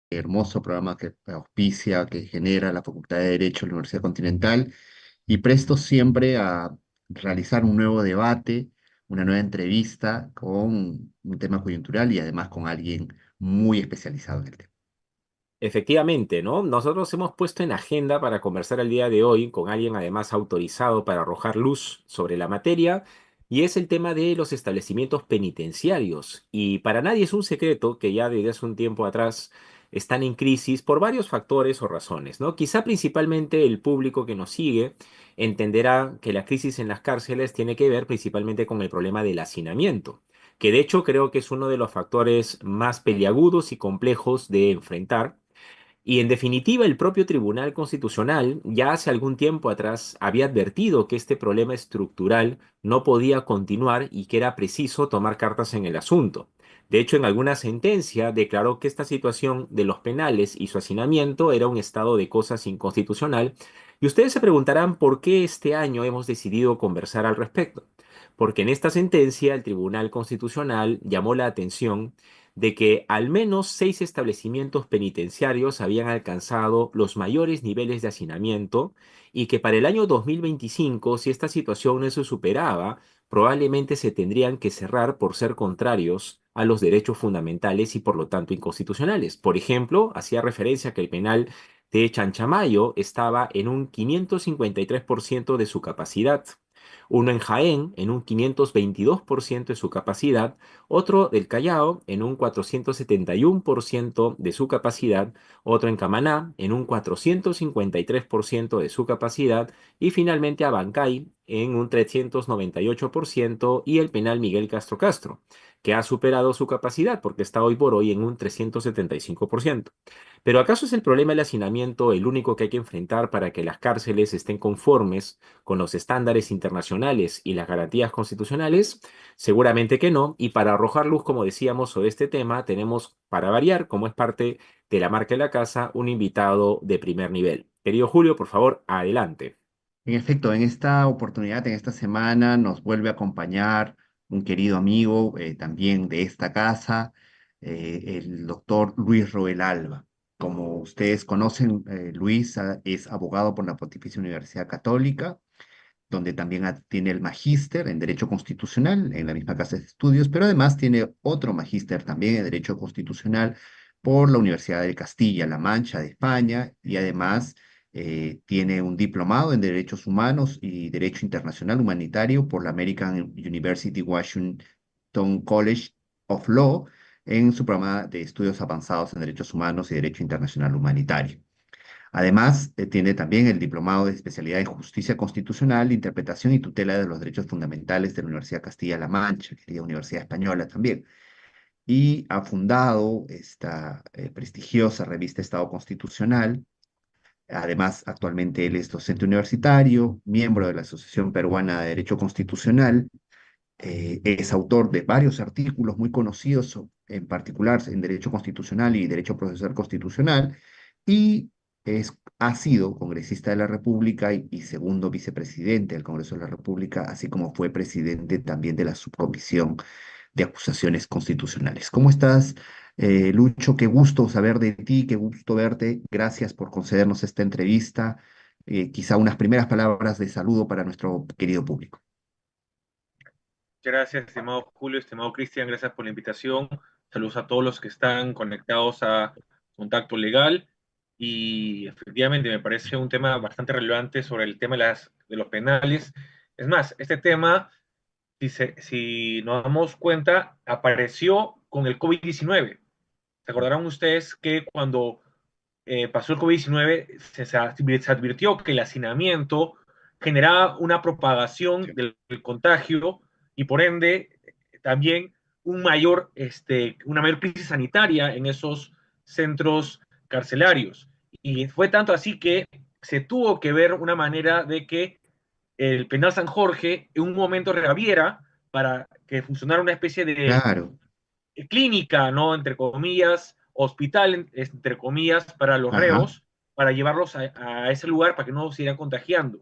hermoso programa que auspicia, que genera la Facultad de Derecho de la Universidad Continental, y presto siempre a realizar un nuevo debate, una nueva entrevista con un tema coyuntural y además con alguien muy especializado en el tema. Efectivamente, ¿no? Nosotros hemos puesto en agenda para conversar el día de hoy con alguien además autorizado para arrojar luz sobre la materia, y es el tema de los establecimientos penitenciarios. Y para nadie es un secreto que ya desde hace un tiempo atrás están en crisis por varios factores o razones, ¿no? Quizá principalmente el público que nos sigue entenderá que la crisis en las cárceles tiene que ver principalmente con el problema del hacinamiento, que de hecho creo que es uno de los factores más peliagudos y complejos de enfrentar. Y en definitiva, el propio Tribunal Constitucional ya hace algún tiempo atrás había advertido que este problema estructural no podía continuar y que era preciso tomar cartas en el asunto. De hecho, en alguna sentencia declaró que esta situación de los penales y su hacinamiento era un estado de cosas inconstitucional. Y ustedes se preguntarán por qué este año hemos decidido conversar al respecto. Porque en esta sentencia el Tribunal Constitucional llamó la atención de que al menos 6 establecimientos penitenciarios habían alcanzado los mayores niveles de hacinamiento y que para el año 2025, si esta situación no se superaba, probablemente se tendrían que cerrar por ser contrarios a los derechos fundamentales y por lo tanto inconstitucionales. Por ejemplo, hacía referencia que el penal de Chanchamayo estaba en un 553% de su capacidad, uno en Jaén en un 522% de su capacidad, otro del Callao en un 471% de su capacidad, otro en Camaná en un 453% de su capacidad y finalmente Abancay en un 398% y el penal Miguel Castro Castro, que ha superado su capacidad porque está hoy por hoy en un 375%. Pero ¿acaso es el problema del hacinamiento el único que hay que enfrentar para que las cárceles estén conformes con los estándares internacionales y las garantías constitucionales? Seguramente que no, y para arrojar luz, como decíamos, sobre este tema, tenemos, para variar, como es parte de la marca de la casa, un invitado de primer nivel. Querido Julio, por favor, adelante. En efecto, en esta oportunidad, en esta semana, nos vuelve a acompañar un querido amigo también de esta casa, el doctor Luis Roel Alba. Como ustedes conocen, Luis es abogado por la Pontificia Universidad Católica, donde también tiene el magíster en Derecho Constitucional en la misma casa de estudios, pero además tiene otro magíster también en Derecho Constitucional por la Universidad de Castilla-La Mancha de España, y además tiene un diplomado en Derechos Humanos y Derecho Internacional Humanitario por la American University Washington College of Law en su programa de estudios avanzados en Derechos Humanos y Derecho Internacional Humanitario. Además, tiene también el diplomado de especialidad en Justicia Constitucional, Interpretación y Tutela de los Derechos Fundamentales de la Universidad Castilla-La Mancha, querida Universidad Española también. Y ha fundado esta prestigiosa revista Estado Constitucional. Además, actualmente él es docente universitario, miembro de la Asociación Peruana de Derecho Constitucional. Es autor de varios artículos muy conocidos, en particular en Derecho Constitucional y Derecho Procesal Constitucional, y ha sido congresista de la República y segundo vicepresidente del Congreso de la República, así como fue presidente también de la Subcomisión de Acusaciones Constitucionales. ¿Cómo estás, Lucho? Qué gusto saber de ti, qué gusto verte. Gracias por concedernos esta entrevista. Quizá unas primeras palabras de saludo para nuestro querido público. Gracias, estimado Julio, estimado Cristian, gracias por la invitación. Saludos a todos los que están conectados a Contacto Legal. Y efectivamente me parece un tema bastante relevante sobre el tema de los penales. Es más, este tema, si nos damos cuenta, apareció con el COVID-19. ¿Se acordarán ustedes que cuando pasó el COVID-19 se advirtió que el hacinamiento generaba una propagación del contagio y por ende también una mayor crisis sanitaria en esos centros carcelarios? Y fue tanto así que se tuvo que ver una manera de que el penal San Jorge en un momento reaviera para que funcionara una especie de Claro. clínica, ¿no? Entre comillas, hospital, entre comillas, para los Ajá. reos, para llevarlos a ese lugar para que no se sigan contagiando.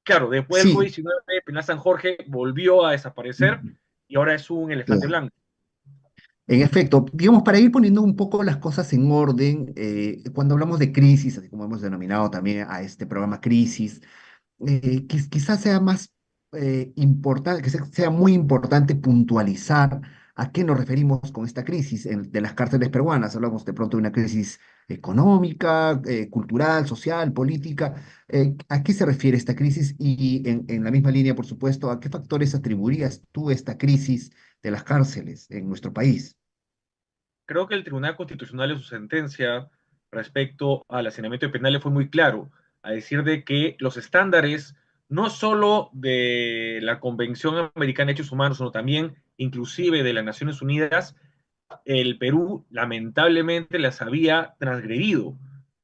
Claro, después del Sí. COVID-19, Penal San Jorge volvió a desaparecer y ahora es un elefante Claro. blanco. En efecto, digamos, para ir poniendo un poco las cosas en orden, cuando hablamos de crisis, así como hemos denominado también a este programa Crisis, quizás sea más importante, que sea muy importante puntualizar a qué nos referimos con esta crisis de las cárceles peruanas. Hablamos de pronto de una crisis económica, cultural, social, política. ¿A qué se refiere esta crisis? Y en la misma línea, por supuesto, ¿a qué factores atribuirías tú esta crisis de las cárceles en nuestro país? Creo que el Tribunal Constitucional en su sentencia respecto al hacinamiento de penales fue muy claro, a decir de que los estándares no solo de la Convención Americana de Derechos Humanos, sino también inclusive de las Naciones Unidas, el Perú lamentablemente las había transgredido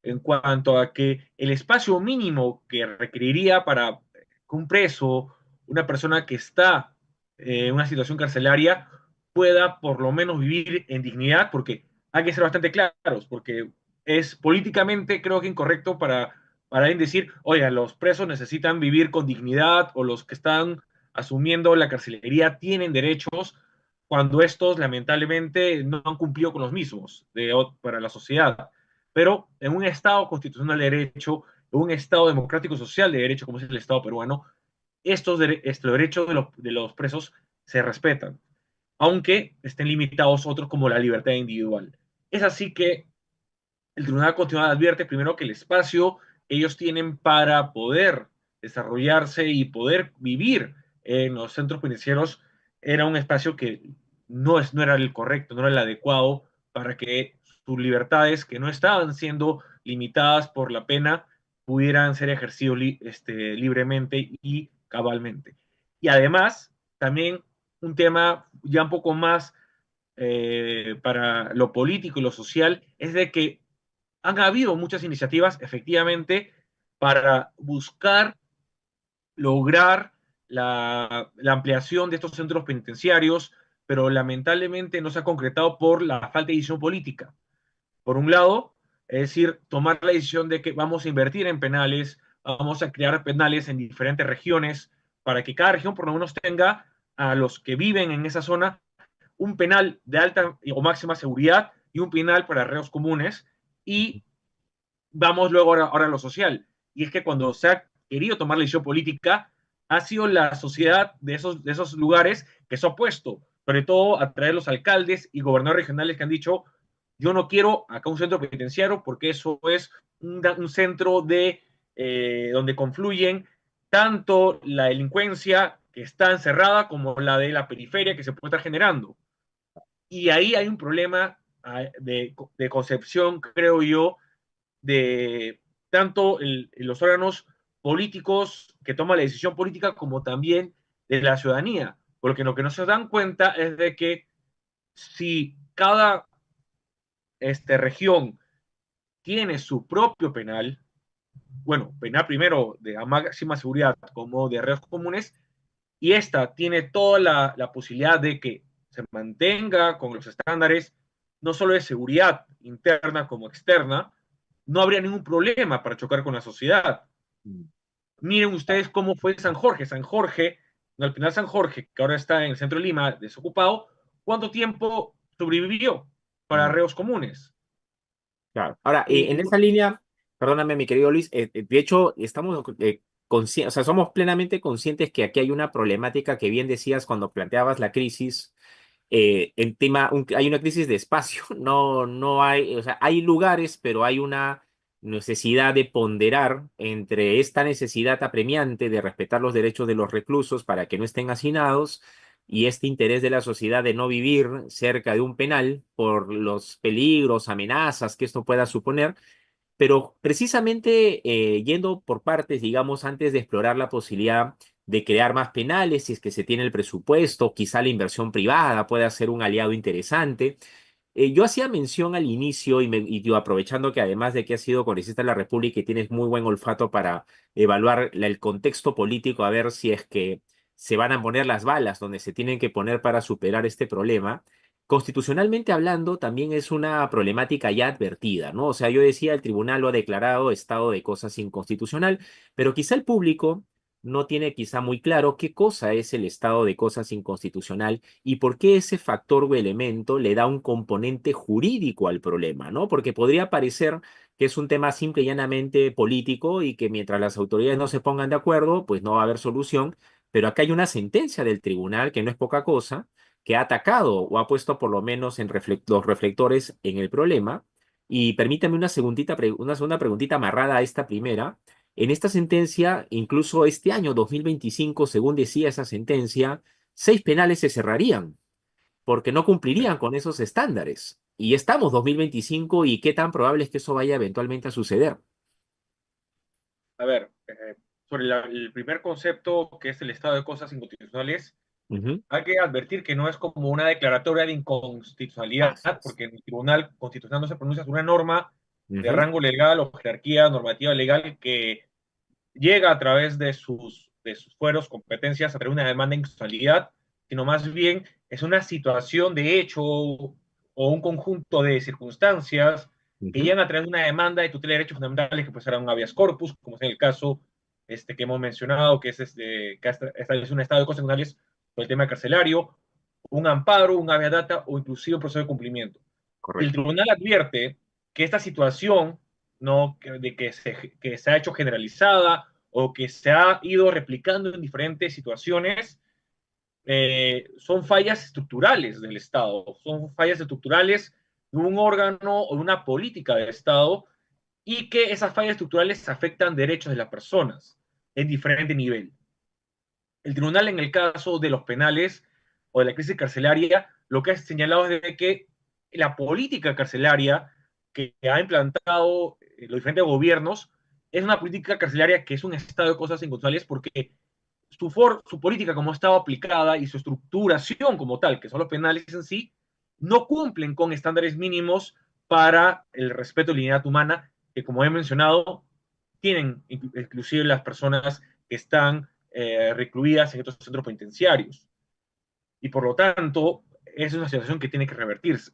en cuanto a que el espacio mínimo que requeriría para que un preso, una persona que está en una situación carcelaria, pueda por lo menos vivir en dignidad, porque hay que ser bastante claros, porque es políticamente creo que incorrecto para decir, oiga, los presos necesitan vivir con dignidad o los que están asumiendo la carcelería tienen derechos cuando estos lamentablemente no han cumplido con los mismos para la sociedad. Pero en un Estado constitucional de derecho, en un Estado democrático social de derecho, como es el Estado peruano, estos derechos de los presos se respetan, aunque estén limitados otros como la libertad individual. Es así que el Tribunal Constitucional advierte primero que el espacio que ellos tienen para poder desarrollarse y poder vivir en los centros penitenciarios era un espacio que no era el correcto, no era el adecuado para que sus libertades, que no estaban siendo limitadas por la pena, pudieran ser ejercidos libremente y cabalmente. Y además, también un tema ya un poco más para lo político y lo social, es de que han habido muchas iniciativas, efectivamente, para buscar lograr la ampliación de estos centros penitenciarios, pero lamentablemente no se ha concretado por la falta de decisión política. Por un lado, es decir, tomar la decisión de que vamos a invertir en penales, vamos a crear penales en diferentes regiones, para que cada región por lo menos tenga a los que viven en esa zona un penal de alta o máxima seguridad y un penal para reos comunes. Y vamos luego ahora a lo social. Y es que cuando se ha querido tomar la decisión política, ha sido la sociedad de esos lugares que se ha opuesto, sobre todo a través de los alcaldes y gobernadores regionales que han dicho, yo no quiero acá un centro penitenciario porque eso es un centro donde confluyen tanto la delincuencia que está encerrada como la de la periferia que se puede estar generando. Y ahí hay un problema de concepción, creo yo, de tanto los órganos políticos que toman la decisión política como también de la ciudadanía. Porque lo que no se dan cuenta es de que si cada región tiene su propio penal, bueno, penal primero de máxima seguridad como de reos comunes, y esta tiene toda la posibilidad de que se mantenga con los estándares, no solo de seguridad interna como externa, no habría ningún problema para chocar con la sociedad. Miren ustedes cómo fue San Jorge. San Jorge, no, al final San Jorge, que ahora está en el centro de Lima, desocupado, ¿cuánto tiempo sobrevivió para Mm. reos comunes? Claro. Ahora, en Y esa línea, perdóname, mi querido Luis, de hecho, estamos o sea, somos plenamente conscientes que aquí hay una problemática que bien decías cuando planteabas la crisis, en tema, hay una crisis de espacio, no hay, o sea, hay lugares, pero hay una necesidad de ponderar entre esta necesidad apremiante de respetar los derechos de los reclusos para que no estén hacinados y este interés de la sociedad de no vivir cerca de un penal por los peligros, amenazas que esto pueda suponer. Pero precisamente yendo por partes, digamos, antes de explorar la posibilidad de crear más penales, si es que se tiene el presupuesto, quizá la inversión privada pueda ser un aliado interesante. Yo hacía mención al inicio y yo aprovechando que además de que has sido congresista de la República y tienes muy buen olfato para evaluar el contexto político, a ver si es que se van a poner las balas donde se tienen que poner para superar este problema. Constitucionalmente hablando, también es una problemática ya advertida, ¿no? O sea, yo decía, el tribunal lo ha declarado estado de cosas inconstitucional, pero quizá el público no tiene quizá muy claro qué cosa es el estado de cosas inconstitucional y por qué ese factor o elemento le da un componente jurídico al problema, ¿no? Porque podría parecer que es un tema simple y llanamente político y que mientras las autoridades no se pongan de acuerdo, pues no va a haber solución, pero acá hay una sentencia del tribunal, que no es poca cosa, que ha atacado o ha puesto por lo menos en los reflectores en el problema. Y permítame una segunda preguntita amarrada a esta primera. En esta sentencia, incluso este año 2025, según decía esa sentencia, 6 penales se cerrarían porque no cumplirían con esos estándares. Y estamos 2025 y qué tan probable es que eso vaya eventualmente a suceder. A ver, sobre el primer concepto, que es el estado de cosas inconstitucionales, Ujú. hay que advertir que no es como una declaratoria de inconstitucionalidad, Así es. porque en el Tribunal Constitucional no se pronuncia sobre una norma de Ujú. rango legal o jerarquía normativa legal que llega a través de sus fueros, competencias, a través de una demanda de inconstitucionalidad, sino más bien es una situación de hecho o un conjunto de circunstancias que Ujú. llegan a través de una demanda de tutela de derechos fundamentales, que puede ser un habeas corpus, como es en el caso que hemos mencionado, que es que establece un estado de cosas fundamentales por el tema carcelario, un amparo, un habeas data o inclusive un proceso de cumplimiento. Y el Correcto. tribunal advierte que esta situación, ¿no? De que se ha hecho generalizada o que se ha ido replicando en diferentes situaciones, son fallas estructurales del Estado, son fallas estructurales de un órgano o de una política del Estado y que esas fallas estructurales afectan derechos de las personas en diferente nivel. El tribunal, en el caso de los penales o de la crisis carcelaria, lo que ha señalado es de que la política carcelaria que ha implantado los diferentes gobiernos es una política carcelaria que es un estado de cosas inconstitucionales porque su política como ha estado aplicada y su estructuración como tal, que son los penales en sí, no cumplen con estándares mínimos para el respeto de la dignidad humana, que como he mencionado, tienen inclusive las personas que están recluidas en estos centros penitenciarios. Y por lo tanto, es una situación que tiene que revertirse.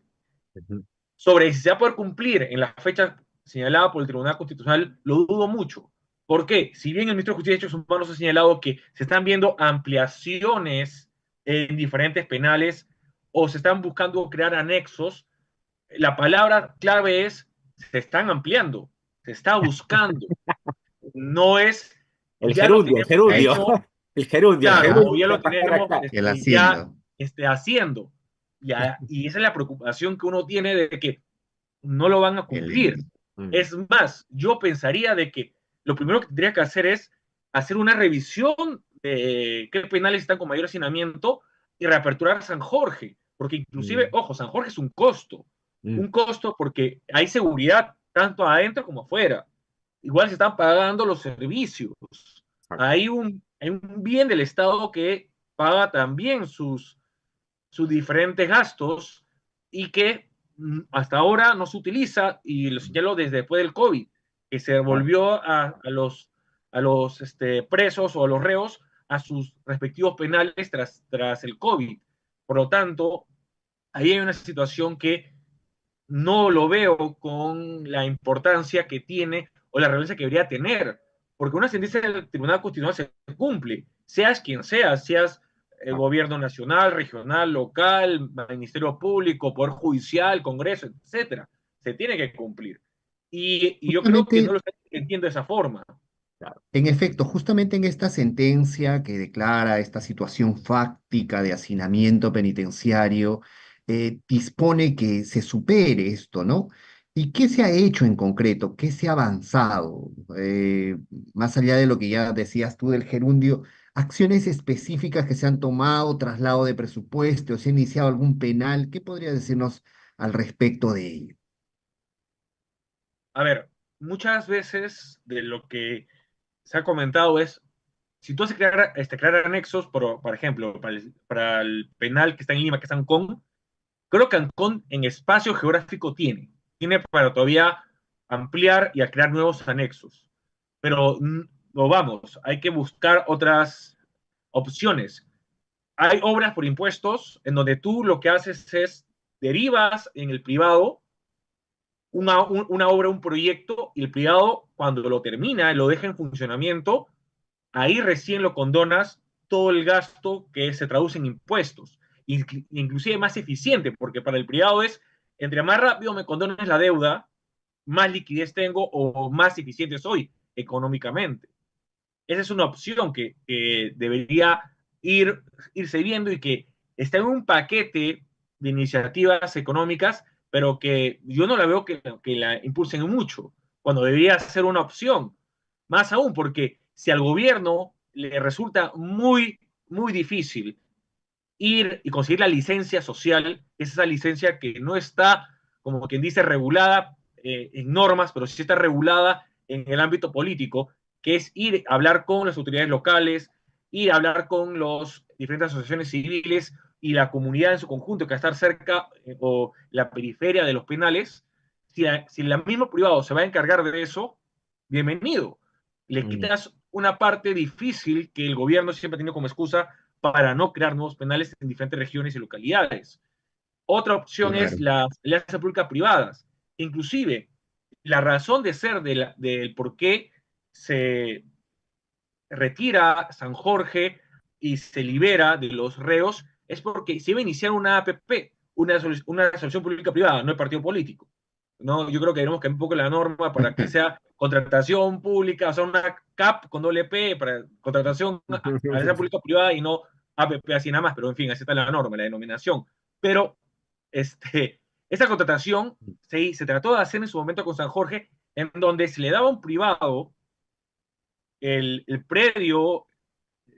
Ujú. Sobre si se va a poder cumplir en la fecha señalada por el Tribunal Constitucional, lo dudo mucho. ¿Por qué? Si bien el ministro de Justicia y Derechos Humanos ha señalado que se están viendo ampliaciones en diferentes penales o se están buscando crear anexos, la palabra clave es se están ampliando, se está buscando. No es El ya lo gerundio, el tenemos Ha gerundio, hecho, hecho, el gerundio, el claro, ya, o gerundio ya de lo pasar tenemos acá. el ya haciendo. haciendo. Ya, y esa es la preocupación que uno tiene de que no lo van a cumplir. El, Mm. Es más, yo pensaría de que lo primero que tendría que hacer es hacer una revisión de qué penales están con mayor hacinamiento y reaperturar San Jorge, porque inclusive, Mm. ojo, San Jorge es Mm. un costo porque hay seguridad tanto adentro como afuera. Igual se están pagando los servicios. Exacto. Hay un bien del Estado que paga también sus diferentes gastos y que hasta ahora no se utiliza, y lo señalo desde después del COVID, que se volvió a los presos o a los reos a sus respectivos penales tras el COVID. Por lo tanto, ahí hay una situación que no lo veo con la importancia que tiene o la relevancia que debería tener, porque una sentencia del Tribunal Constitucional se cumple, seas quien seas el Exacto. gobierno nacional, regional, local, Ministerio Público, Poder Judicial, Congreso, etcétera. Se tiene que cumplir. Y yo creo que no justamente lo entiendo de esa forma. Claro. En efecto, justamente en esta sentencia que declara esta situación fáctica de hacinamiento penitenciario, dispone que se supere esto, ¿no? ¿Y qué se ha hecho en concreto? ¿Qué se ha avanzado? Más allá de lo que ya decías tú del gerundio, acciones específicas que se han tomado, traslado de presupuesto, se ha iniciado algún penal, ¿qué podría decirnos al respecto de ello? A ver, muchas veces de lo que se ha comentado es, si tú haces crear anexos, por ejemplo, para el penal que está en Lima, que es Ancón, creo que Ancón en espacio geográfico tiene para todavía ampliar y a crear nuevos anexos. Pero no vamos, hay que buscar otras opciones. Hay obras por impuestos en donde tú lo que haces es derivas en el privado una obra, un proyecto, y el privado, cuando lo termina, lo deja en funcionamiento, ahí recién lo condonas todo el gasto que se traduce en impuestos, inclusive más eficiente, porque para el privado es, entre más rápido me condones la deuda, más liquidez tengo o más eficiente soy económicamente. Esa es una opción que debería irse viendo y que está en un paquete de iniciativas económicas, pero que yo no la veo que la impulsen mucho, cuando debería ser una opción. Más aún, porque si al gobierno le resulta muy difícil ir y conseguir la licencia social, es esa licencia que no está, como quien dice, regulada en normas, pero sí está regulada en el ámbito político, que es ir a hablar con las autoridades locales, ir a hablar con las diferentes asociaciones civiles y la comunidad en su conjunto, que va a estar cerca o la periferia de los penales. Si el mismo privado se va a encargar de eso, bienvenido. Le quitas una parte difícil que el gobierno siempre ha tenido como excusa para no crear nuevos penales en diferentes regiones y localidades. Otra opción es Claro. las alianzas públicas-privadas. Inclusive, la razón de ser del por qué se retira San Jorge y se libera de los reos es porque se iba a iniciar una APP, una asociación pública-privada, no el partido político. ¿No? Yo creo que tenemos que un poco la norma para que sea contratación pública, o sea, una CAP con doble P para contratación a esa pública privada y no APP así nada más, pero en fin, así está la norma, la denominación. Pero esta contratación se trató de hacer en su momento con San Jorge, en donde se le daba a un privado el predio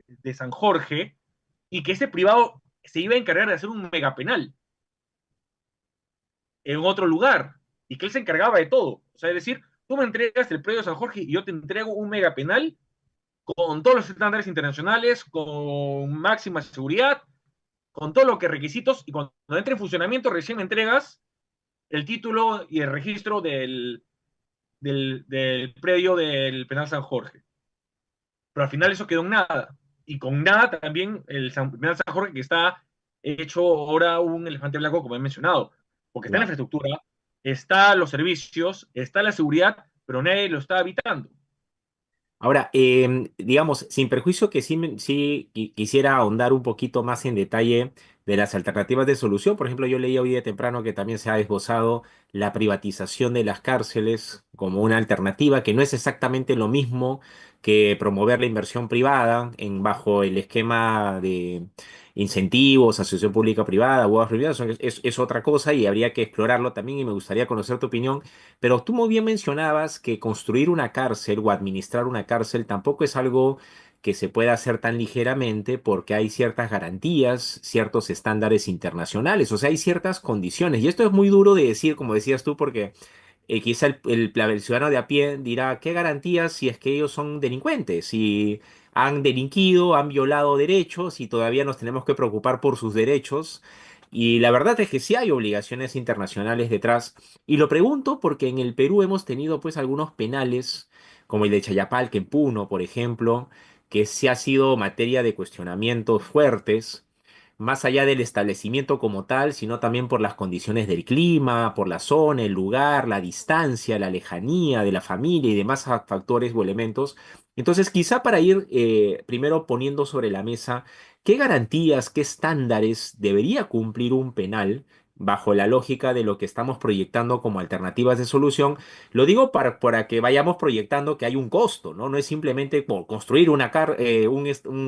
de San Jorge y que ese privado se iba a encargar de hacer un megapenal en otro lugar y que él se encargaba de todo. O sea, es decir, tú me entregas el predio de San Jorge y yo te entrego un megapenal con todos los estándares internacionales, con máxima seguridad, con todo lo que requisitos, y cuando entre en funcionamiento recién me entregas el título y el registro del predio del penal San Jorge. Pero al final eso quedó en nada. Y con nada también el penal San Jorge, que está hecho ahora un elefante blanco, como he mencionado, porque está la Claro. infraestructura, está los servicios, está la seguridad, pero nadie lo está habitando. Ahora, digamos, sin perjuicio que sí quisiera ahondar un poquito más en detalle de las alternativas de solución. Por ejemplo, yo leí hoy de temprano que también se ha esbozado la privatización de las cárceles como una alternativa, que no es exactamente lo mismo que promover la inversión privada bajo el esquema de incentivos, asociación pública-privada, bodas privadas, es otra cosa y habría que explorarlo también y me gustaría conocer tu opinión. Pero tú muy bien mencionabas que construir una cárcel o administrar una cárcel tampoco es algo que se pueda hacer tan ligeramente porque hay ciertas garantías, ciertos estándares internacionales, o sea, hay ciertas condiciones. Y esto es muy duro de decir, como decías tú, porque quizá el ciudadano de a pie dirá, ¿qué garantías si es que ellos son delincuentes? Si han delinquido, han violado derechos y todavía nos tenemos que preocupar por sus derechos. Y la verdad es que sí hay obligaciones internacionales detrás. Y lo pregunto porque en el Perú hemos tenido pues algunos penales, como el de Chayapalca en Puno, por ejemplo, que sí ha sido materia de cuestionamientos fuertes más allá del establecimiento como tal, sino también por las condiciones del clima, por la zona, el lugar, la distancia, la lejanía de la familia y demás factores o elementos. Entonces, quizá para ir primero poniendo sobre la mesa qué garantías, qué estándares debería cumplir un penal bajo la lógica de lo que estamos proyectando como alternativas de solución. Lo digo para que vayamos proyectando que hay un costo, ¿no? No es simplemente por construir un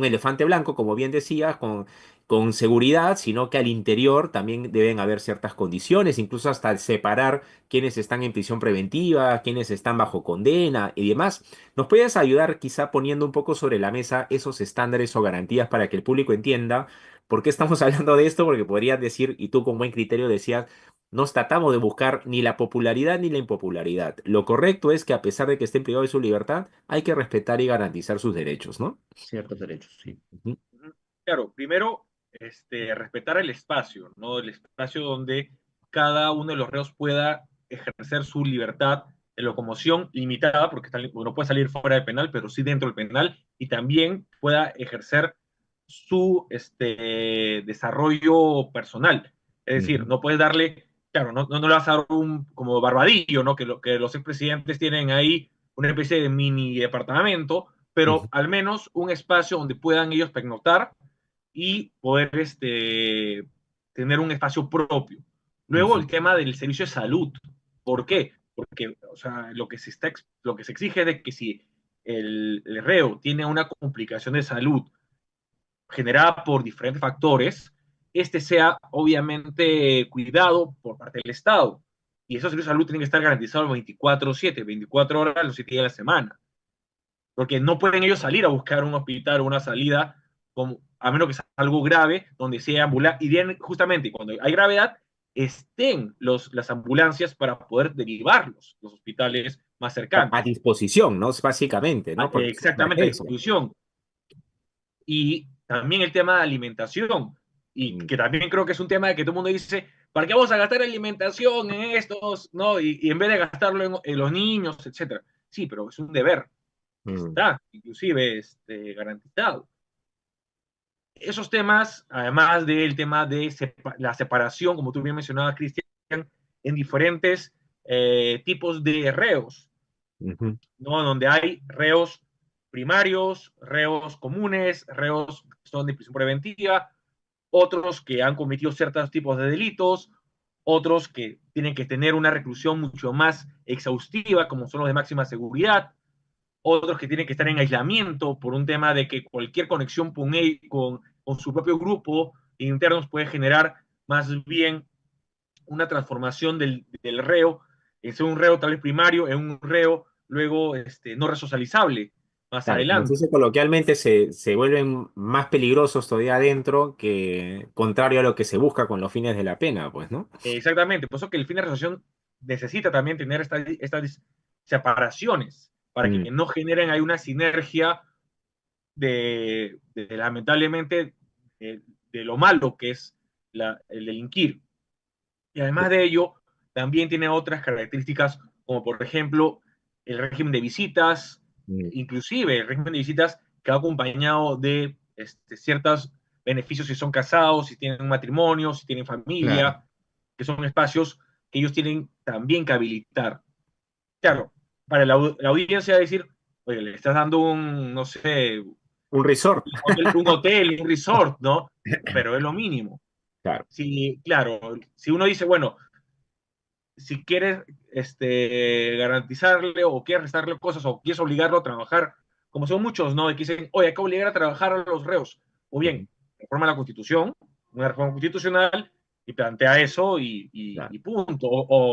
elefante blanco, como bien decía, con seguridad, sino que al interior también deben haber ciertas condiciones, incluso hasta separar quienes están en prisión preventiva, quienes están bajo condena y demás. ¿Nos puedes ayudar quizá poniendo un poco sobre la mesa esos estándares o garantías para que el público entienda por qué estamos hablando de esto? Porque podrías decir, y tú con buen criterio decías, nos tratamos de buscar ni la popularidad ni la impopularidad. Lo correcto es que a pesar de que estén privados de su libertad, hay que respetar y garantizar sus derechos, ¿no? Ciertos derechos, sí. Ujú. Claro, primero, respetar el espacio, ¿no? El espacio donde cada uno de los reos pueda ejercer su libertad de locomoción limitada, porque no puede salir fuera del penal, pero sí dentro del penal, y también pueda ejercer su desarrollo personal. Es decir, Ujú. no puedes darle, claro, no le vas a dar un como Barbadillo, ¿no? Que los expresidentes tienen ahí una especie de mini departamento, pero al menos un espacio donde puedan ellos pernoctar y poder tener un espacio propio. Luego el tema del servicio de salud. ¿Por qué? Porque, o sea, lo que se exige es de que si el reo tiene una complicación de salud generada por diferentes factores, este sea obviamente cuidado por parte del Estado. Y esos servicios de salud tienen que estar garantizados 24/7, 24 horas los 7 días de la semana. Porque no pueden ellos salir a buscar un hospital o una salida, a menos que sea algo grave, donde sea ambulancia. Y bien, justamente cuando hay gravedad, estén las ambulancias para poder derivarlos los hospitales más A cercanos. disposición, ¿no? Básicamente, ¿no? Porque es una Exactamente, a emergencia. disposición. Y también el tema de alimentación, y que también creo que es un tema de que todo el mundo dice, ¿para qué vamos a gastar alimentación en estos? ¿No? Y en vez de gastarlo en los niños, etcétera. Sí, pero es un deber. Está inclusive garantizado. Esos temas, además del tema de la separación, como tú bien mencionabas, Cristian, en diferentes tipos de reos, ¿no? Donde hay reos primarios, reos comunes, reos que son de prisión preventiva, otros que han cometido ciertos tipos de delitos, otros que tienen que tener una reclusión mucho más exhaustiva, como son los de máxima seguridad, otros que tienen que estar en aislamiento por un tema de que cualquier conexión con su propio grupo internos puede generar más bien una transformación del reo, en ser un reo tal vez primario, en un reo luego no resocializable más Claro, como se adelante. dice coloquialmente, se vuelven más peligrosos todavía adentro que contrario a lo que se busca con los fines de la pena, pues, ¿no? Exactamente, por eso que el fin de resolución necesita también tener estas separaciones para que Mm, no generen ahí una sinergia lamentablemente de lo malo que es el delinquir. Y además de ello, también tiene otras características, como por ejemplo el régimen de visitas, mm, inclusive el régimen de visitas que va acompañado de ciertos beneficios si son casados, si tienen un matrimonio, si tienen Claro. familia, que son espacios que ellos tienen también que habilitar. Claro, para la audiencia decir, oye, le estás dando no sé, un resort. un hotel, un resort, ¿no? Pero es lo mínimo. Claro. Sí, claro, si uno dice, bueno, si quieres garantizarle o quieres restarle cosas o quieres obligarlo a trabajar, como son muchos, ¿no? De que dicen, oye, hay que obligar a trabajar a los reos. O bien, reforma la Constitución, una reforma constitucional, y plantea eso Claro. y punto.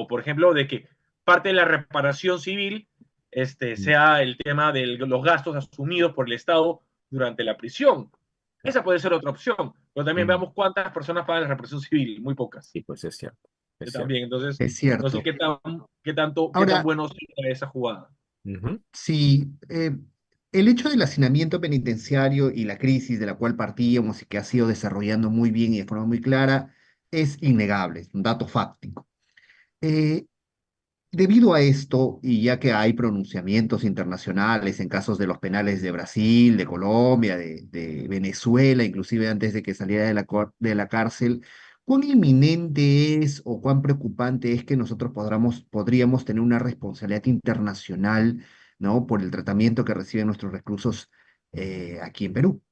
Por ejemplo, de que parte de la reparación civil Mm, sea el tema de los gastos asumidos por el Estado durante la prisión. claro. Esa puede ser otra opción, pero también Mm, veamos cuántas personas pagan la reparación civil, muy pocas. sí, pues es cierto. Yo Es cierto. también, entonces, Es no sé cierto. qué tan Ahora, bueno sea esa jugada. Ujú. si el hecho del hacinamiento penitenciario y la crisis de la cual partíamos y que ha sido desarrollando muy bien y de forma muy clara es innegable, es un dato fáctico. Eh, Debido a esto, y ya que hay pronunciamientos internacionales en casos de los penales de Brasil, de Colombia, de Venezuela, inclusive antes de que saliera de la cárcel, ¿cuán inminente es o cuán preocupante es que nosotros podríamos tener una responsabilidad internacional, ¿no? Por el tratamiento que reciben nuestros reclusos aquí en Perú?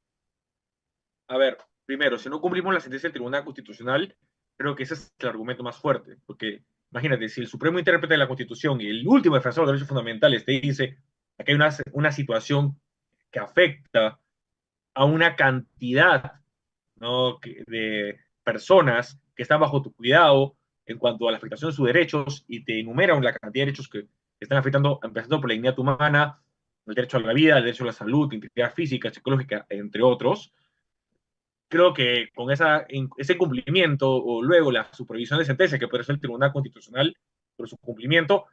A ver, primero, si no cumplimos la sentencia del Tribunal Constitucional, creo que ese es el argumento más fuerte, porque imagínate, si el supremo intérprete de la Constitución y el último defensor de los derechos fundamentales te dice que hay una situación que afecta a una cantidad, ¿no?, de personas que están bajo tu cuidado en cuanto a la afectación de sus derechos y te enumeran la cantidad de derechos que están afectando, empezando por la dignidad humana, el derecho a la vida, el derecho a la salud, integridad física, psicológica, entre otros. Creo que con ese cumplimiento o luego la supervisión de sentencia que puede ser el Tribunal Constitucional por su cumplimiento,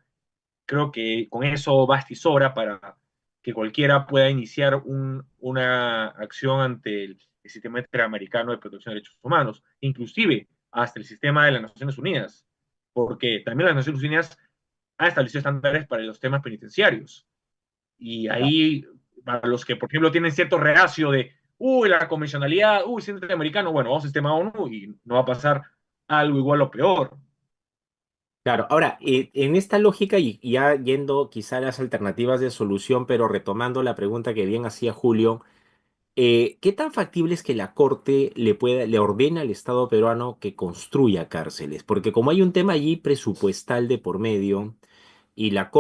creo que con eso basta y sobra para que cualquiera pueda iniciar una acción ante el sistema interamericano de protección de derechos humanos, inclusive hasta el sistema de las Naciones Unidas, porque también las Naciones Unidas han establecido estándares para los temas penitenciarios. Y ahí, para los que, por ejemplo, tienen cierto reacio de, la convencionalidad, sistema americano, bueno, vamos al sistema ONU y no va a pasar algo igual o peor. Claro, ahora, en esta lógica y ya yendo quizá a las alternativas de solución, pero retomando la pregunta que bien hacía Julio, ¿qué tan factible es que la Corte le ordene al Estado peruano que construya cárceles? Porque como hay un tema allí presupuestal de por medio, y la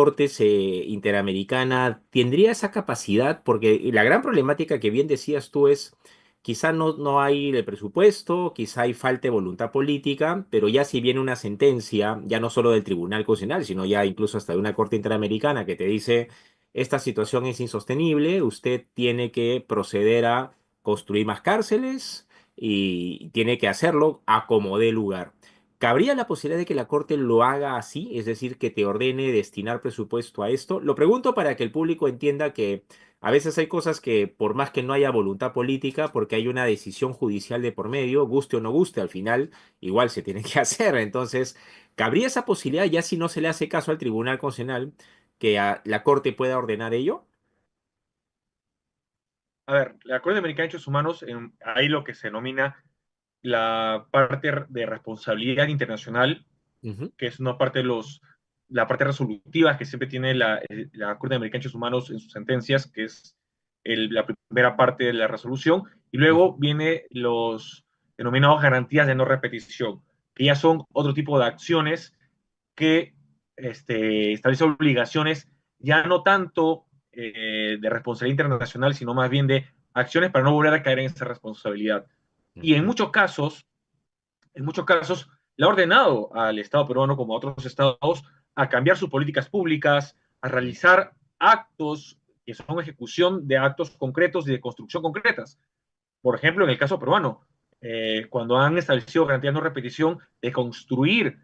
Interamericana tendría esa capacidad, porque la gran problemática que bien decías tú es, quizá no hay el presupuesto, quizá hay falta de voluntad política, pero ya si viene una sentencia, ya no solo del Tribunal Constitucional, sino ya incluso hasta de una Corte Interamericana que te dice, esta situación es insostenible, usted tiene que proceder a construir más cárceles y tiene que hacerlo a como dé lugar. ¿Cabría la posibilidad de que la Corte lo haga así? Es decir, que te ordene destinar presupuesto a esto. Lo pregunto para que el público entienda que a veces hay cosas que, por más que no haya voluntad política, porque hay una decisión judicial de por medio, guste o no guste, al final igual se tiene que hacer. Entonces, ¿cabría esa posibilidad ya si no se le hace caso al Tribunal Constitucional que la Corte pueda ordenar ello? A ver, la Corte Americana de Derechos Humanos, hay lo que se denomina la parte de responsabilidad internacional, Ujú, que es una parte de la parte resolutiva que siempre tiene la Corte Americana de Derechos Humanos en sus sentencias, que es la primera parte de la resolución, y ujú, luego viene los denominados garantías de no repetición, que ya son otro tipo de acciones que establece obligaciones ya no tanto de responsabilidad internacional, sino más bien de acciones para no volver a caer en esa responsabilidad. Y ujú. en muchos casos, le ha ordenado al Estado peruano, como a otros estados, a cambiar sus políticas públicas, a realizar actos que son ejecución de actos concretos y de construcción concretas. Por ejemplo, en el caso peruano, cuando han establecido garantía de no repetición de construir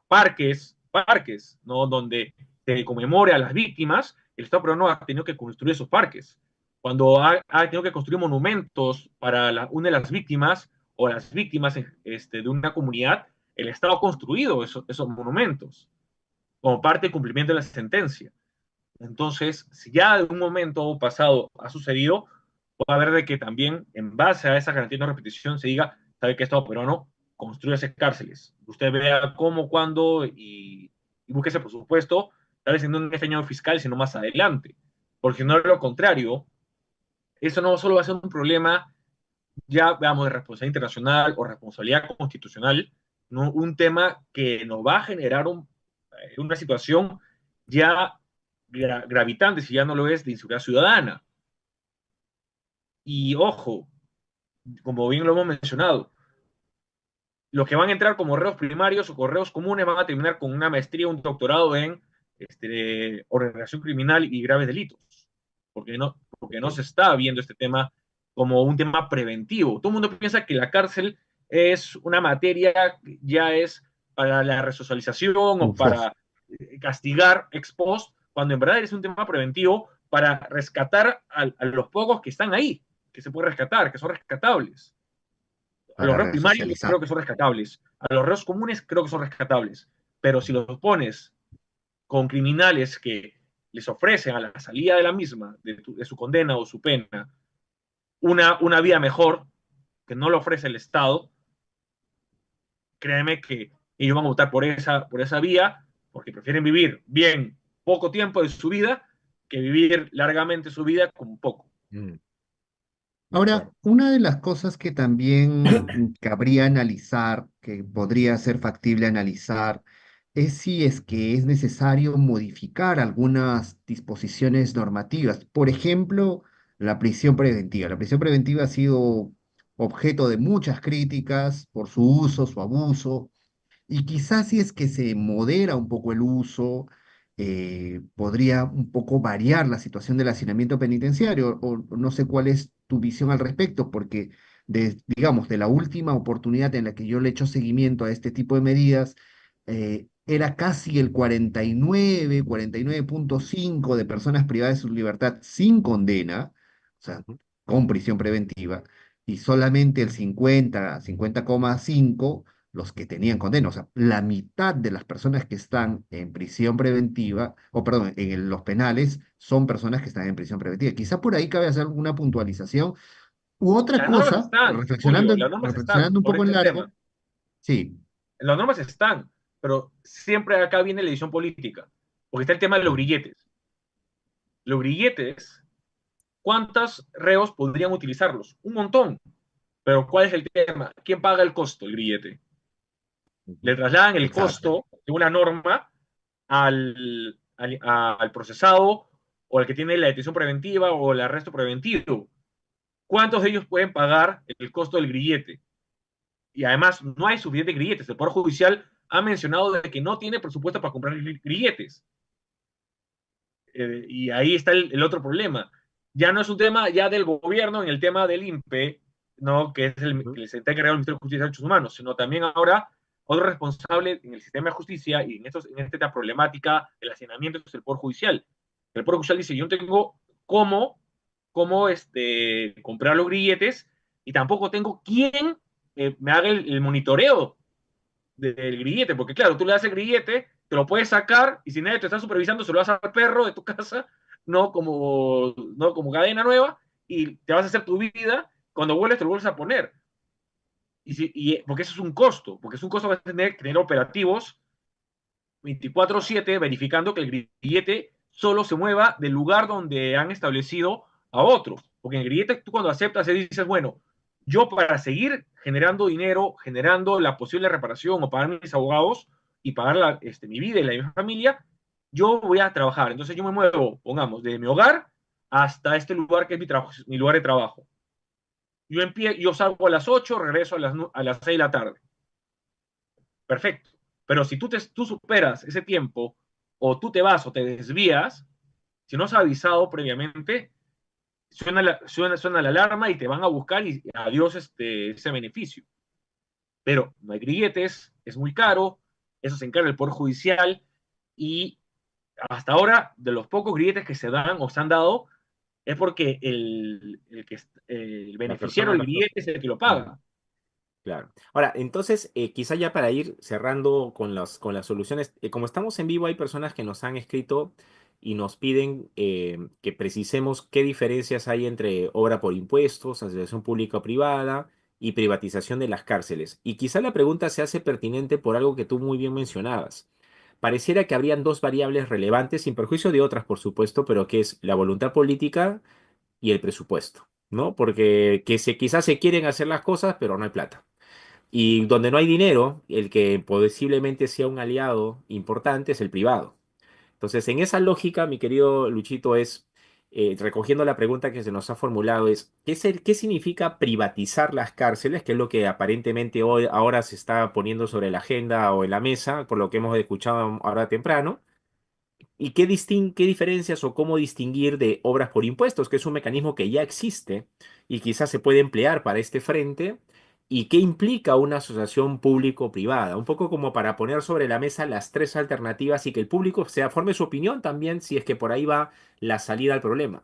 parques, ¿no? Donde se conmemore a las víctimas, el Estado peruano ha tenido que construir esos parques. Cuando ha tenido que construir monumentos para una de las víctimas o las víctimas de una comunidad, el Estado ha construido esos monumentos como parte del cumplimiento de la sentencia. Entonces, si ya de un momento pasado ha sucedido, puede haber de que también en base a esa garantía de no repetición se diga, sabe que Estado peruano construye cárceles. Usted vea cómo, cuándo y busque ese presupuesto, tal vez en un este año fiscal, sino más adelante. Porque no es lo contrario, eso no solo va a ser un problema, ya veamos, de responsabilidad internacional o responsabilidad constitucional, ¿no? Un tema que nos va a generar una situación ya gravitante, si ya no lo es, de inseguridad ciudadana. Y ojo, como bien lo hemos mencionado, los que van a entrar como reos primarios o correos comunes van a terminar con una maestría o un doctorado en organización criminal y graves delitos, porque no Ok. se está viendo este tema como un tema preventivo. Todo el mundo piensa que la cárcel es una materia, ya es para la resocialización o Uf, uf. para castigar ex post, cuando en verdad es un tema preventivo para rescatar a los pocos que están ahí, que se puede rescatar, que son rescatables. A los Para reos primarios resocializar. creo que son rescatables. A los reos comunes creo que son rescatables. Pero si los pones con criminales que les ofrecen a la salida de la misma, de su condena o su pena, una vida mejor que no lo ofrece el Estado, créeme que ellos van a votar por esa vía porque prefieren vivir bien poco tiempo de su vida que vivir largamente su vida con poco. Mm, de Ahora, acuerdo. una de las cosas que también cabría analizar, que podría ser factible analizar, es si es que es necesario modificar algunas disposiciones normativas. Por ejemplo, la prisión preventiva. La prisión preventiva ha sido objeto de muchas críticas por su uso, su abuso. Y quizás si es que se modera un poco el uso, podría un poco variar la situación del hacinamiento penitenciario, o no sé cuál es tu visión al respecto, porque digamos, de la última oportunidad en la que yo le he hecho seguimiento a este tipo de medidas, era casi el 49, 49,5 de personas privadas de su libertad sin condena, o sea, Ujú. con prisión preventiva, y solamente el 50,5 los que tenían condena. O sea, la mitad de las personas que están en prisión preventiva, o perdón, los penales, son personas que están en prisión preventiva. Quizá por ahí cabe hacer alguna puntualización. U otra Las normas cosa, están, reflexionando, Julio, las normas están reflexionando un sobre poco en este largo, tema. sí, Las normas están. pero siempre acá viene la edición política, porque está el tema de los grilletes. Los grilletes, ¿cuántos reos podrían utilizarlos? Un montón. Pero ¿cuál es el tema? ¿Quién paga el costo, el grillete? Le Ujú. trasladan el Exacto. costo de una norma al procesado o al que tiene la detención preventiva o el arresto preventivo. ¿Cuántos de ellos pueden pagar el costo del grillete? Y además no hay suficientes grilletes. El Poder Judicial ha mencionado de que no tiene presupuesto para comprar grilletes. Y ahí está el otro problema. Ya no es un tema ya del gobierno en el tema del INPE, ¿no? Que es el Ujú. que se está creado el Ministerio de Justicia y Derechos Humanos, sino también ahora otro responsable en el sistema de justicia y en esta problemática del hacinamiento es el Poder Judicial. El Poder Judicial dice, yo no tengo cómo comprar los grilletes y tampoco tengo quién me haga el monitoreo del grillete, porque claro, tú le das el grillete, te lo puedes sacar y si nadie te está supervisando, se lo das al perro de tu casa, no como cadena nueva, y te vas a hacer tu vida, cuando vuelves te lo vuelves a poner. Porque eso es un costo, porque es un costo que vas a tener que tener operativos 24/7 verificando que el grillete solo se mueva del lugar donde han establecido a otro. Porque en el grillete tú cuando aceptas y dices, bueno, yo para seguir generando dinero, generando la posible reparación o pagar mis abogados y pagar mi vida y la de mi familia, yo voy a trabajar. Entonces yo me muevo, pongamos, de mi hogar hasta este lugar que es mi lugar de trabajo. Yo salgo a las 8, regreso a las 6 de la tarde. Perfecto. Pero si tú superas ese tiempo, o tú te vas o te desvías, si no has avisado previamente, suena la alarma y te van a buscar y adiós ese beneficio. Pero no hay grilletes, es muy caro, eso se encarga el Poder Judicial y hasta ahora, de los pocos grilletes que se dan o se han dado, es porque el La beneficiario persona del no está. grillete es el que lo Ujú. paga. Claro. Ahora, entonces, quizá ya para ir cerrando con las soluciones, como estamos en vivo, hay personas que nos han escrito y nos piden que precisemos qué diferencias hay entre obra por impuestos, asociación pública o privada y privatización de las cárceles. Y quizá la pregunta se hace pertinente por algo que tú muy bien mencionabas. Pareciera que habrían dos variables relevantes, sin perjuicio de otras, por supuesto, pero que es la voluntad política y el presupuesto, ¿no? Porque quizás se quieren hacer las cosas, pero no hay plata. Y donde no hay dinero, el que posiblemente sea un aliado importante es el privado. Entonces, en esa lógica, mi querido Luchito, recogiendo la pregunta que se nos ha formulado, ¿qué significa privatizar las cárceles? Que es lo que aparentemente hoy, ahora se está poniendo sobre la agenda o en la mesa, por lo que hemos escuchado ahora temprano. ¿Y qué diferencias o cómo distinguir de obras por impuestos, que es un mecanismo que ya existe y quizás se puede emplear para este frente? ¿Y qué implica una asociación público-privada? Un poco como para poner sobre la mesa las tres alternativas y que el público forme su opinión también si es que por ahí va la salida al problema.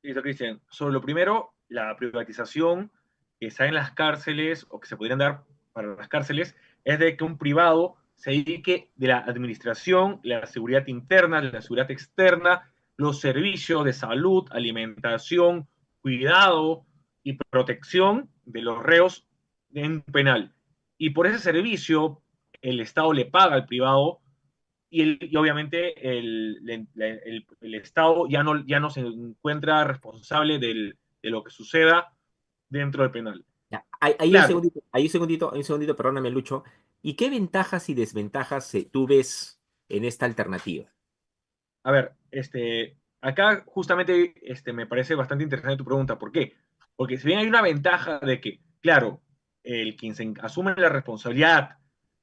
Listo, Cristian. Sobre lo primero, la privatización que está en las cárceles o que se podrían dar para las cárceles es de que un privado se dedique de la administración, la seguridad interna, la seguridad externa, los servicios de salud, alimentación, cuidado y protección de los reos en un penal. Y por ese servicio, el Estado le paga al privado y obviamente el Estado ya no se encuentra responsable de lo que suceda dentro del penal. Ya, ahí un Claro, segundito, ahí un segundito, perdóname, Lucho. ¿Y qué ventajas y desventajas tú ves en esta alternativa? a ver, acá justamente me parece bastante interesante tu pregunta. ¿Por qué? Porque si bien hay una ventaja de que, claro, el quien asume la responsabilidad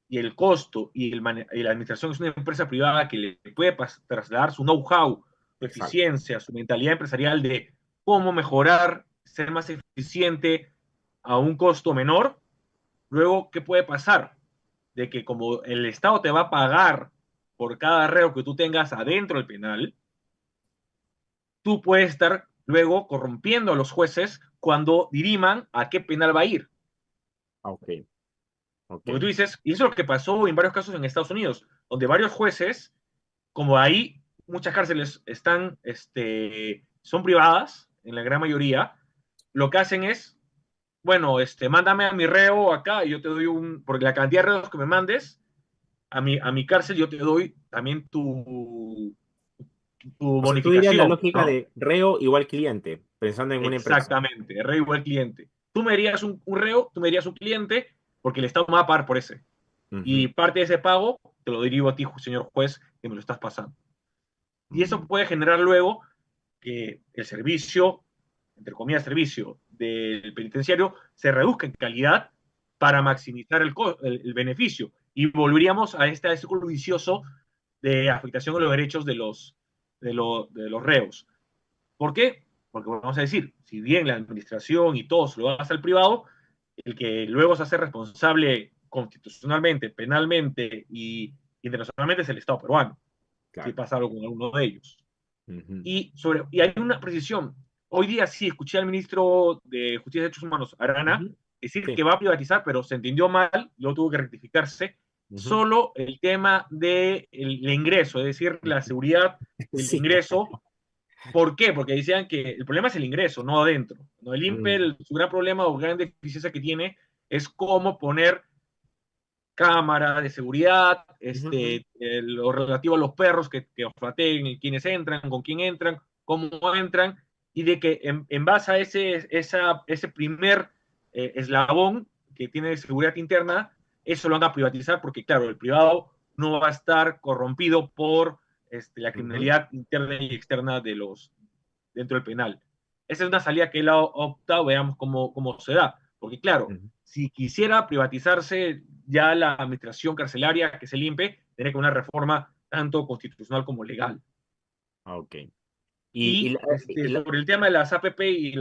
y el costo y la administración es una empresa privada que le puede trasladar su know-how, su Exacto. eficiencia, su mentalidad empresarial de cómo mejorar, ser más eficiente a un costo menor, luego, ¿qué puede pasar? De que como el Estado te va a pagar por cada reo que tú tengas adentro del penal, tú puedes estar luego corrompiendo a los jueces cuando diriman a qué penal va a ir. Ah, ok, ok. Porque tú dices, y eso es lo que pasó en varios casos en Estados Unidos, donde varios jueces, como ahí muchas cárceles son privadas, en la gran mayoría, lo que hacen es, bueno, mándame a mi reo acá y yo te doy porque la cantidad de reos que me mandes, a mi cárcel yo te doy también tu O sea, tú dirías la bonificación, lógica ¿no? de reo igual cliente, pensando en una empresa. Exactamente, reo igual cliente. Tú me darías un reo, tú me darías un cliente, porque el Estado me va a pagar por ese. Y Ujú, parte de ese pago te lo derivo a ti, señor juez, que me lo estás pasando. Y eso mm, puede generar luego que el servicio, entre comillas, servicio del penitenciario se reduzca en calidad para maximizar el beneficio. Y volveríamos a este círculo vicioso de afectación a los derechos de los reos. ¿Por qué? Porque vamos a decir, si bien la administración y todo se lo hace al privado, el que luego se hace responsable constitucionalmente, penalmente y internacionalmente es el Estado peruano, si claro. pasa algo con alguno de ellos. Ujú, Y hay una precisión. Hoy día sí escuché al ministro de Justicia y Derechos Humanos, Arana, ujú, decir sí. que va a privatizar, pero se entendió mal, luego tuvo que rectificarse, Ujú, solo el tema del ingreso, es decir, la seguridad del sí. ingreso. ¿Por qué? Porque decían que el problema es el ingreso, no adentro. ¿No? El Mm, INPE, su gran problema o gran deficiencia que tiene es cómo poner cámara de seguridad, ujú, ujú, lo relativo a los perros que olfateen, quiénes entran, con quién entran, cómo entran, y de que en base a ese primer eslabón que tiene de seguridad interna, eso lo van a privatizar porque, claro, el privado no va a estar corrompido por la ujú, criminalidad interna y externa dentro del penal. Esa es una salida que él ha optado, veamos cómo se da. Porque claro, ujú. si quisiera privatizarse ya la administración carcelaria, que se limpie, tendría que una reforma tanto constitucional como legal. Ah, ok. Y sobre el tema de las APP y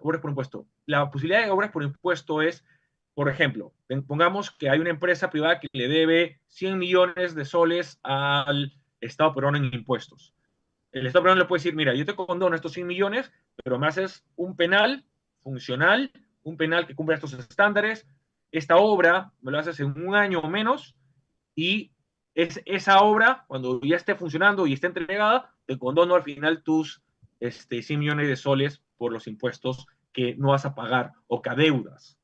obras por impuesto, la posibilidad de obras por impuesto es, por ejemplo, pongamos que hay una empresa privada que le debe 100 millones de soles al Estado peruano en impuestos. El Estado peruano le puede decir, mira, yo te condono estos 100 millones, pero me haces un penal funcional, un penal que cumpla estos estándares, esta obra me lo haces en un año o menos, y esa obra, cuando ya esté funcionando y esté entregada, te condono al final tus 100 millones de soles por los impuestos que no vas a pagar o que adeudas.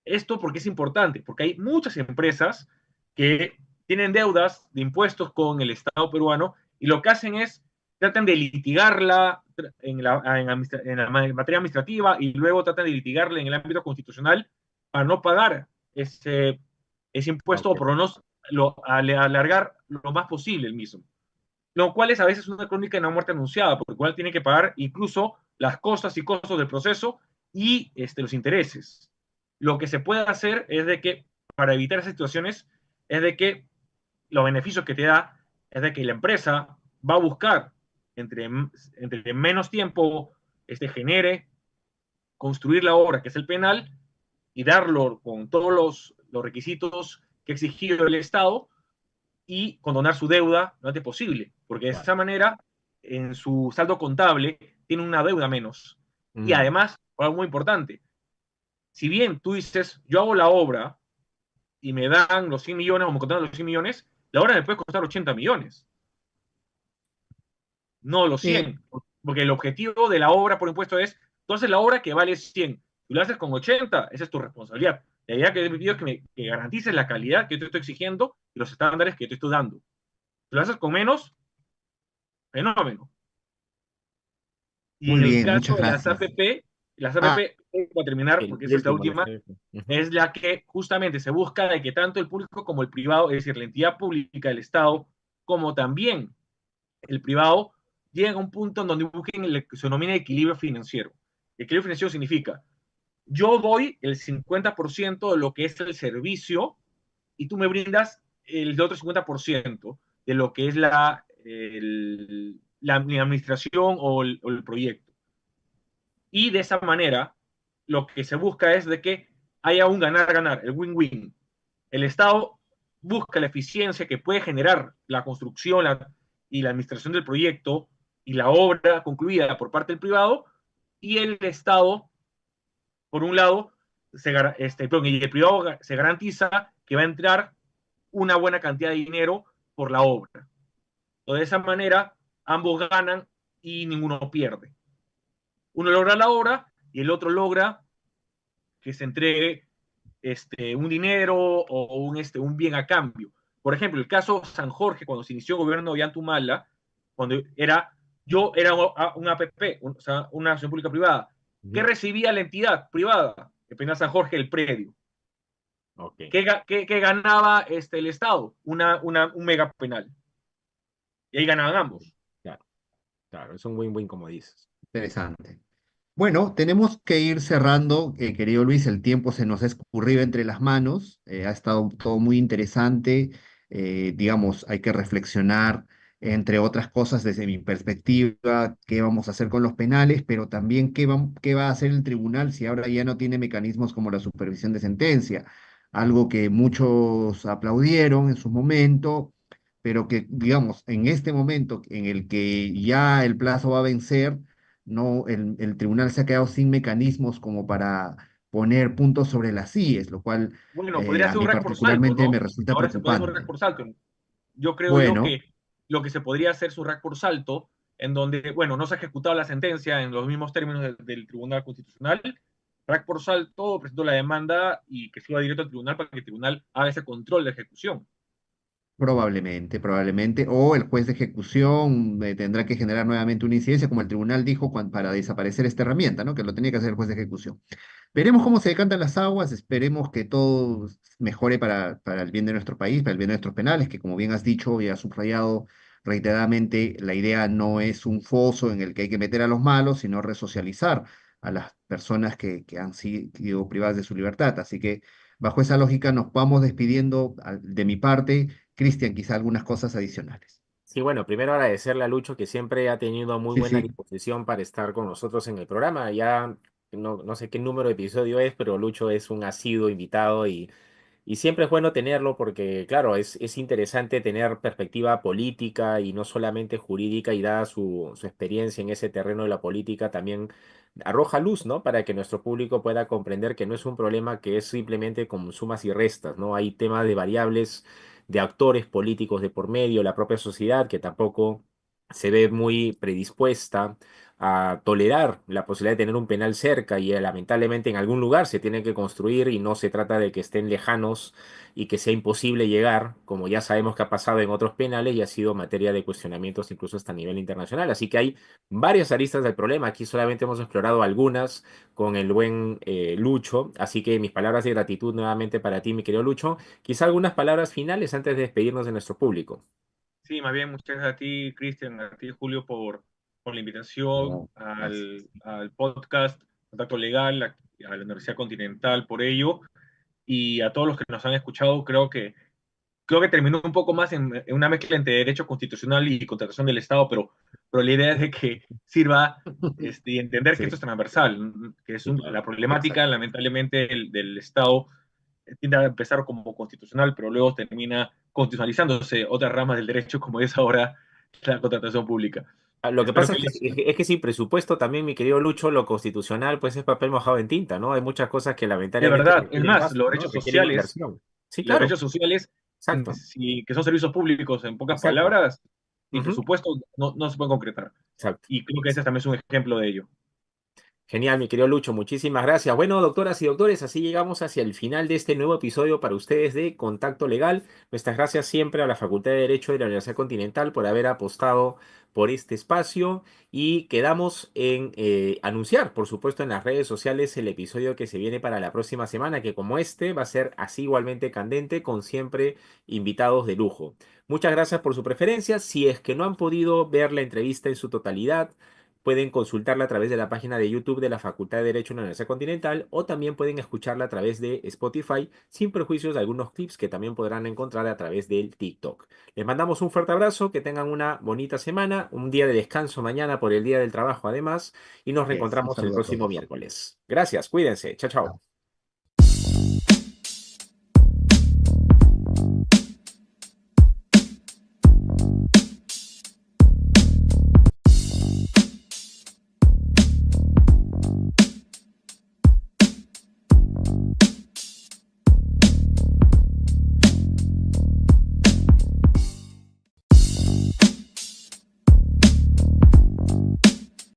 Esto porque es importante, porque hay muchas empresas que tienen deudas de impuestos con el Estado peruano y lo que hacen es tratan de litigarla en la materia administrativa y luego tratan de litigarla en el ámbito constitucional para no pagar ese impuesto Ok. o por lo menos alargar lo más posible el mismo. Lo cual es a veces una crónica de una muerte anunciada, porque igual tiene que pagar incluso las costas y costos del proceso y los intereses. Lo que se puede hacer es de que, para evitar esas situaciones, es de que los beneficios que te da es de que la empresa va a buscar entre menos tiempo genere, construir la obra, que es el penal, y darlo con todos los requisitos que ha exigido el Estado y condonar su deuda lo antes posible, porque de Claro. esa manera en su saldo contable tiene una deuda menos. Y Mm, además, algo muy importante, si bien tú dices, yo hago la obra y me dan los 100 millones o me condonan los 100 millones, la obra me puede costar 80 millones, no los Sí, 100, porque el objetivo de la obra por impuesto es, entonces la obra que vale 100, tú la haces con 80, esa es tu responsabilidad. La idea que te pido es que garantices la calidad que yo te estoy exigiendo y los estándares que yo te estoy dando. Si lo haces con menos, fenómeno. Y muy en el bien, caso muchas de las gracias. APP, las Ah, APP, para terminar, el, porque el esa es la último, la última, CFE. Ujú, es la que justamente se busca de que tanto el público como el privado, es decir, la entidad pública, el Estado, como también el privado, lleguen a un punto en donde busquen lo que se denomina equilibrio financiero. Equilibrio financiero significa, yo doy el 50% de lo que es el servicio y tú me brindas el otro 50% de lo que es la administración o el proyecto. Y de esa manera, lo que se busca es de que haya un ganar-ganar, el win-win. El Estado busca la eficiencia que puede generar la construcción y la administración del proyecto y la obra concluida por parte del privado, y el Estado, por un lado, y el privado se garantiza que va a entrar una buena cantidad de dinero por la obra. Entonces, de esa manera, ambos ganan y ninguno pierde. Uno logra la obra y el otro logra que se entregue un dinero o un bien a cambio. Por ejemplo, el caso San Jorge, cuando se inició el gobierno de Ollantumala, cuando yo era un APP, o sea, una acción pública privada, ¿qué Ujú. recibía la entidad privada? El Penal San Jorge, el predio. Ok, ¿Qué ganaba el Estado? Un mega penal. Y ahí ganaban ambos. claro, claro, es un win-win como dices. Interesante. Bueno, tenemos que ir cerrando, querido Luis, el tiempo se nos ha escurrido entre las manos, ha estado todo muy interesante, digamos, hay que reflexionar, entre otras cosas, desde mi perspectiva, qué vamos a hacer con los penales, pero también qué va a hacer el tribunal si ahora ya no tiene mecanismos como la supervisión de sentencia, algo que muchos aplaudieron en su momento, pero que, digamos, en este momento en el que ya el plazo va a vencer, no, el tribunal se ha quedado sin mecanismos como para poner puntos sobre las íes, lo cual Bueno, podría a ser un mí rack por salto, particularmente me ¿no? resulta Ahora se puede hacer un rack preocupante. por salto. Yo creo Bueno, que lo que se podría hacer es un rack por salto, en donde, bueno, no se ha ejecutado la sentencia en los mismos términos del Tribunal Constitucional. Rack por salto, presentó la demanda y que siga directo al tribunal para que el tribunal haga ese control de ejecución. probablemente, o el juez de ejecución tendrá que generar nuevamente una incidencia, como el tribunal dijo para desaparecer esta herramienta, ¿no? Que lo tenía que hacer el juez de ejecución. Veremos cómo se decantan las aguas, esperemos que todo mejore para el bien de nuestro país, para el bien de nuestros penales, que como bien has dicho y has subrayado reiteradamente, la idea no es un foso en el que hay que meter a los malos, sino resocializar a las personas que han sido privadas de su libertad. Así que bajo esa lógica nos vamos despidiendo de mi parte. Cristian, quizá algunas cosas adicionales. Sí, bueno, primero agradecerle a Lucho que siempre ha tenido muy Sí, buena sí, disposición para estar con nosotros en el programa. Ya no sé qué número de episodio es, pero Lucho es un asiduo invitado y siempre es bueno tenerlo porque, claro, es interesante tener perspectiva política y no solamente jurídica y dada su experiencia en ese terreno de la política, también arroja luz, ¿no? Para que nuestro público pueda comprender que no es un problema que es simplemente con sumas y restas, ¿no? Hay temas de variables, de actores políticos de por medio, la propia sociedad que tampoco se ve muy predispuesta a tolerar la posibilidad de tener un penal cerca y lamentablemente en algún lugar se tiene que construir y no se trata de que estén lejanos y que sea imposible llegar, como ya sabemos que ha pasado en otros penales y ha sido materia de cuestionamientos incluso hasta a nivel internacional. Así que hay varias aristas del problema. Aquí solamente hemos explorado algunas con el buen Lucho. Así que mis palabras de gratitud nuevamente para ti, mi querido Lucho. Quizá algunas palabras finales antes de despedirnos de nuestro público. Sí, más bien, muchas gracias a ti, Cristian, a ti, Julio, por la invitación no, gracias. al podcast Contacto Legal, a la Universidad Continental por ello, y a todos los que nos han escuchado. Creo que terminó un poco más en una mezcla entre derecho constitucional y contratación del Estado, pero la idea es de que sirva y entender que esto Sí, es transversal, que es Sí, claro. la problemática, exacto. lamentablemente, del Estado tiende a empezar como constitucional, pero luego termina constitucionalizándose otras ramas del derecho, como es ahora la contratación pública. Lo que Espero pasa que es que, les... es que sin presupuesto también, mi querido Lucho, lo constitucional pues es papel mojado en tinta, ¿no? Hay muchas cosas que De lamentablemente verdad, es requieren más, gasto, ¿no? Requieren inversión. Sí, los claro, derechos sociales, exacto, que son servicios públicos, en pocas exacto. palabras, sin Ujú, presupuesto no se pueden concretar. exacto. Y creo que ese también es un ejemplo de ello. Genial, mi querido Lucho, muchísimas gracias. Bueno, doctoras y doctores, así llegamos hacia el final de este nuevo episodio para ustedes de Contacto Legal. Nuestras gracias siempre a la Facultad de Derecho de la Universidad Continental por haber apostado por este espacio y quedamos en anunciar, por supuesto, en las redes sociales el episodio que se viene para la próxima semana, que como este va a ser así igualmente candente, con siempre invitados de lujo. Muchas gracias por su preferencia. Si es que no han podido ver la entrevista en su totalidad, pueden consultarla a través de la página de YouTube de la Facultad de Derecho de la Universidad Continental o también pueden escucharla a través de Spotify, sin perjuicios de algunos clips que también podrán encontrar a través del TikTok. Les mandamos un fuerte abrazo, que tengan una bonita semana, un día de descanso mañana por el Día del Trabajo además, y nos Así es. Un reencontramos el saludo a próximo todos. miércoles. Gracias, cuídense, chao, chao.